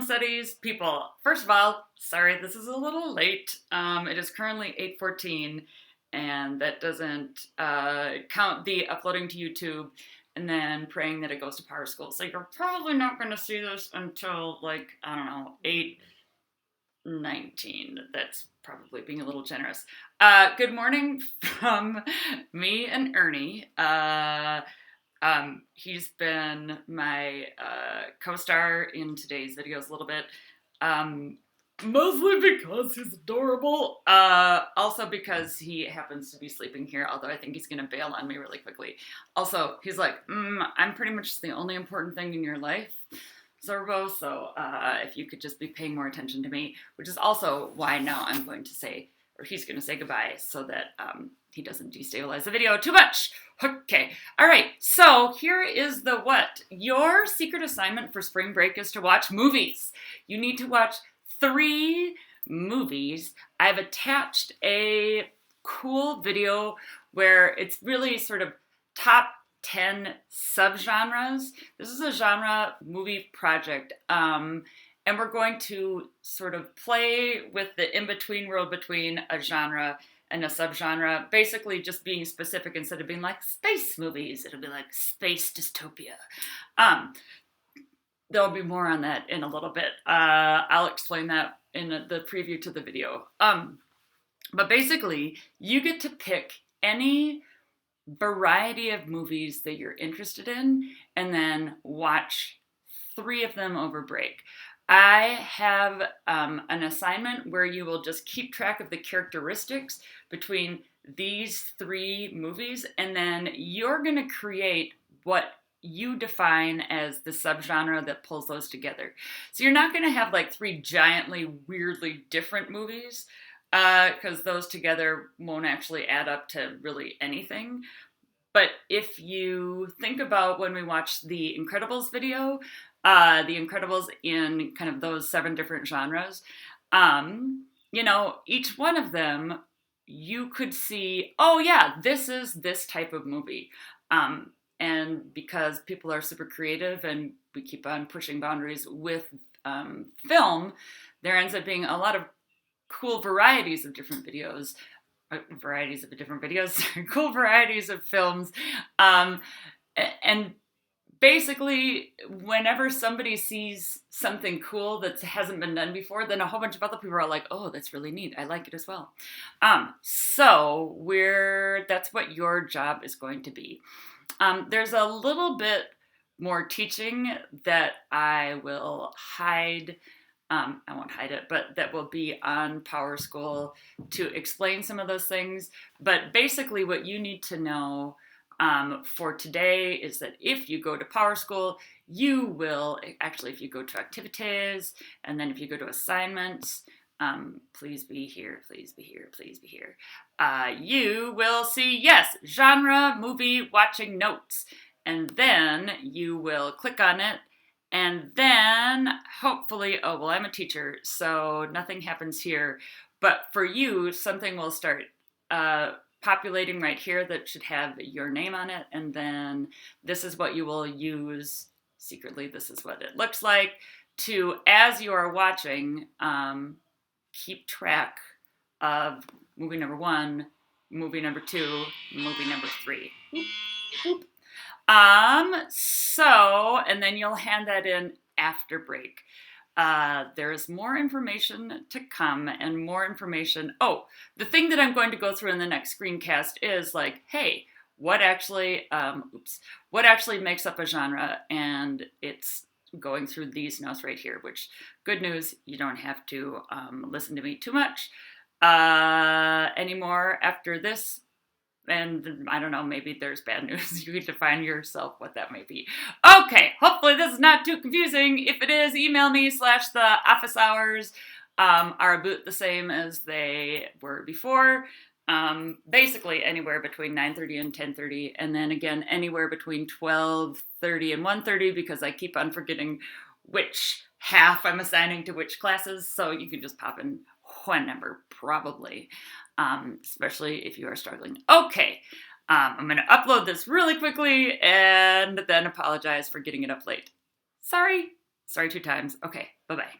Studies people. First of all, sorry, this is a little late. It is currently 8:14, and that doesn't count the uploading to YouTube and then praying that it goes to Power School. So you're probably not going to see this until, like, I don't know, 8:19. That's probably being a little generous. Good morning from me and Ernie. He's been my co-star in today's videos a little bit, mostly because he's adorable, also because he happens to be sleeping here, although I think he's going to bail on me really quickly. Also, he's like, I'm pretty much the only important thing in your life, Zorbo, so if you could just be paying more attention to me, which is also why now I'm going to say, or he's going to say goodbye so that he doesn't destabilize the video too much. Okay, all right, so here is the what. Your secret assignment for spring break is to watch movies. You need to watch 3 movies. I've attached a cool video where it's really sort of top 10 subgenres. This is a genre movie project, and we're going to sort of play with the in-between world between a genre and a subgenre, basically just being specific instead of being like space movies. It'll be like space dystopia. There'll be more on that in a little bit. I'll explain that in the preview to the video. But basically, you get to pick any variety of movies that you're interested in and then watch 3 of them over break. I have an assignment where you will just keep track of the characteristics between these 3 movies, and then you're going to create what you define as the subgenre that pulls those together. So you're not going to have like 3 giantly, weirdly different movies, because those together won't actually add up to really anything. But if you think about when we watched the Incredibles video, the Incredibles in kind of those 7 different genres, each one of them, you could see, oh yeah, this is this type of movie. And because people are super creative and we keep on pushing boundaries with film, there ends up being a lot of cool varieties of different videos. Cool varieties of films. And basically, whenever somebody sees something cool that hasn't been done before, then a whole bunch of other people are like, oh, that's really neat. I like it as well. So that's what your job is going to be. There's a little bit more teaching that I will hide. I won't hide it, but that will be on Power School to explain some of those things. But basically what you need to know for today is that if you go to Power School, you will, actually if you go to activities, and then if you go to assignments, please be here, please be here, please be here, you will see, yes, genre movie watching notes. And then you will click on it. And then, hopefully, oh, well, I'm a teacher, so nothing happens here. But for you, something will start populating right here that should have your name on it. And then this is what you will use secretly. This is what it looks like to, as you are watching, keep track of movie number 1, movie number 2, movie number 3. Oop, oop. And then you'll hand that in after break. There's more information to come and more information. Oh, the thing that I'm going to go through in the next screencast is like, hey, what actually makes up a genre? And it's going through these notes right here, which, good news, you don't have to listen to me too much anymore after this. And I don't know, maybe there's bad news. You can define yourself what that may be. Okay, hopefully this is not too confusing. If it is, email me / the office hours are about the same as they were before. Basically anywhere between 9:30 and 10:30, and then again anywhere between 12:30 and 1:30, because I keep on forgetting which half I'm assigning to which classes, so you can just pop in whenever, probably. Especially if you are struggling. Okay, I'm going to upload this really quickly and then apologize for getting it up late. Sorry. Sorry 2 times. Okay, bye-bye.